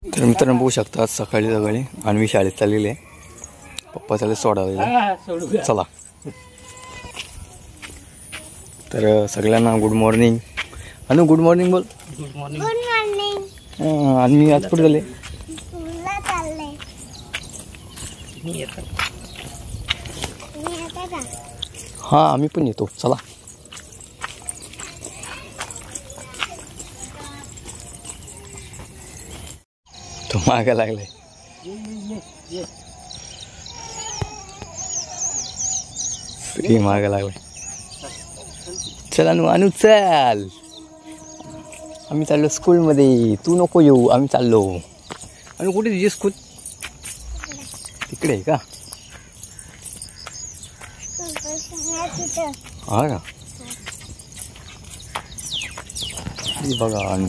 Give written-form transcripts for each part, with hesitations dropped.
तर मित्रांनो बघू शकता सकाळी सकाळी अन्वी शाळेत चाललेली आहे. पप्पा चालले सोडायला. चला तर सगळ्यांना गुड मॉर्निंग. अनु गुड मॉर्निंग बोल. Good morning. Good morning. Anvi आज कुठे गेले? स्कूलला चालले. मी येतो. मी येतो का? हां आम्ही पण येतो. चला तो मागे लागलाय. श्री मागे लागलाय. चल अनु अनु चल. आम्ही चाललो स्कूलमध्ये. तू नको येऊ. आम्ही चाललो. अनु कुठे तुझी स्कूल? तिकडे आहे का? हा का? बघा अनु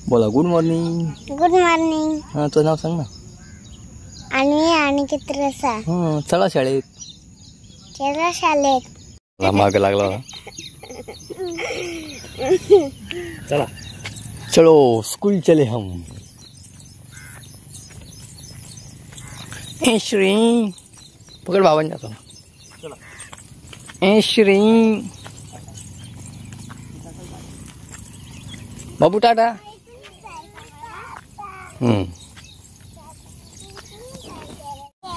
बोला गुड मॉर्निंग. Good morning. हां तुझं नाव सांग ना. आणि किती रसा? हां चला शाळेत. चला शाळेत. मागे लागला. चला चलो स्कूल चले हम. ए श्री पकड बाबांनी आता. चला ए श्री बाबू टाटा.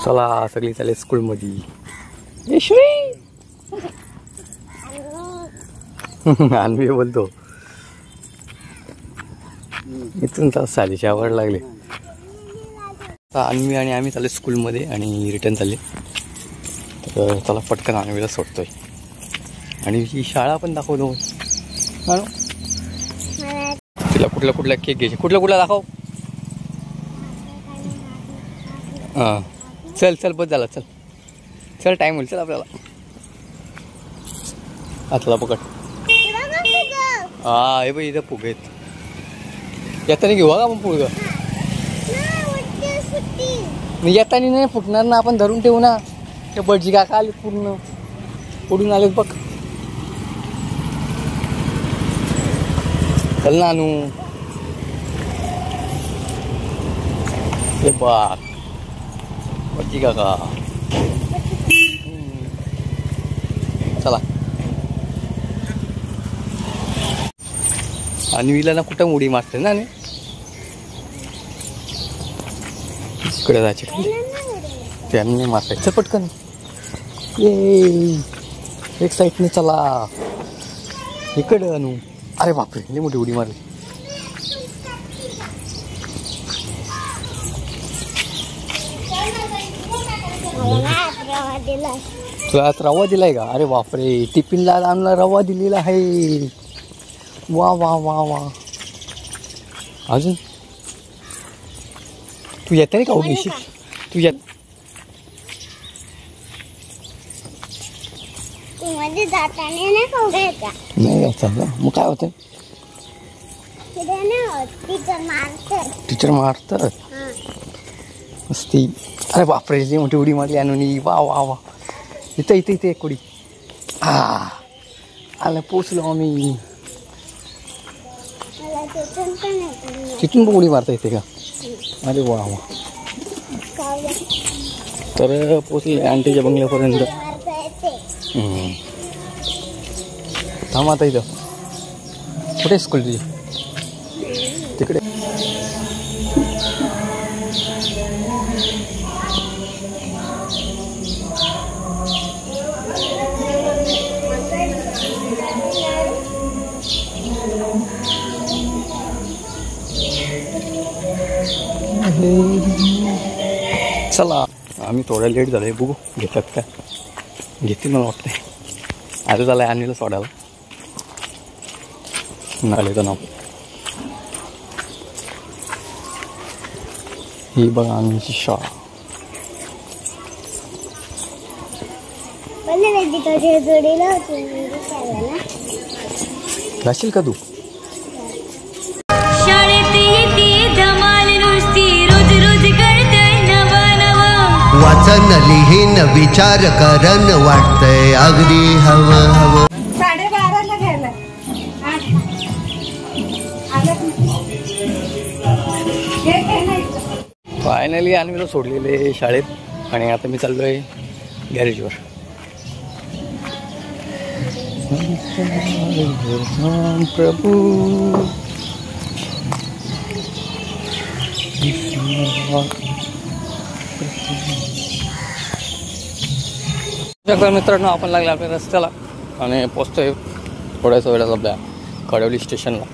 चला सगळी चालेल स्कूलमध्ये. ए श्री अन्वी बोलतो. इथून तर सालीची आवड लागली. अन्वी आणि आम्ही चालले स्कूलमध्ये आणि रिटर्न चालले. तर चला पटकन अन्वीला सोडतोय आणि ही शाळा पण दाखवतो. तिला कुठला कुठला केक घ्यायचे. कुठला दाखव. हां चल चल बस झाला. चल चल टाईम होईल. चल आपल्याला. आतला पकड. हा हे बाई इथं फुगे आहेत. येताना घेऊ का मग फुग. येताना नाही फुटणार ना. आपण धरून ठेवू ना. ते बडजी काका आले पूर्ण उडून आले बघ. चल ना अनु. हे बघ बडजी काका. चला अन्वीला ना कुठं उडी मारते ना. इकडे जायचे त्यांनी मारायचं पटकन. ये एक साईडने चला इकडे अनु. अरे बापरे लई मोठी उडी मारली. तुला आज रवा दिलाय का? अरे बापरे टिफिनला आणला रवा दिलेला आहे. वा वा वा वा. अजून तू येत नाही का हो घेशील? तू येत नाही यायचा का? मग काय होतं? टीचर मारतात मस्ती. अरे बापरे जी मोठी उडी मारली अनुनी. वा वा वा. इथं इथे इथे एक उडी. आला पोचलो आम्ही. तिथून पण उडी मारता येते का? अरे वा वा. तर पोचले आंटीच्या बंगल्यापर्यंत. थांब आता इथं. कुठे स्कूल तुझी? तिकडे. चला आम्ही थोडा लेट झालं. बघू घेतात का. घेतील मला वाटतंय. आता झालं आहे अन्वीला सोडायला. नालेचं नाव ही बघा अन्वीची शाळा. जाशील का तू? वाचन लिहीन विचार करन वाटतंय अगदी हवं हवं. 12:30 ला घ्यायला. फायनली अन्वीला सोडलेले शाळेत आणि आता मी चाललो आहे गॅरेजवर. प्रभू मित्रांनो, आपण लागले आपल्या रस्त्याला आणि पोचतोय थोड्याच वेळात आपल्या खडवली स्टेशनला.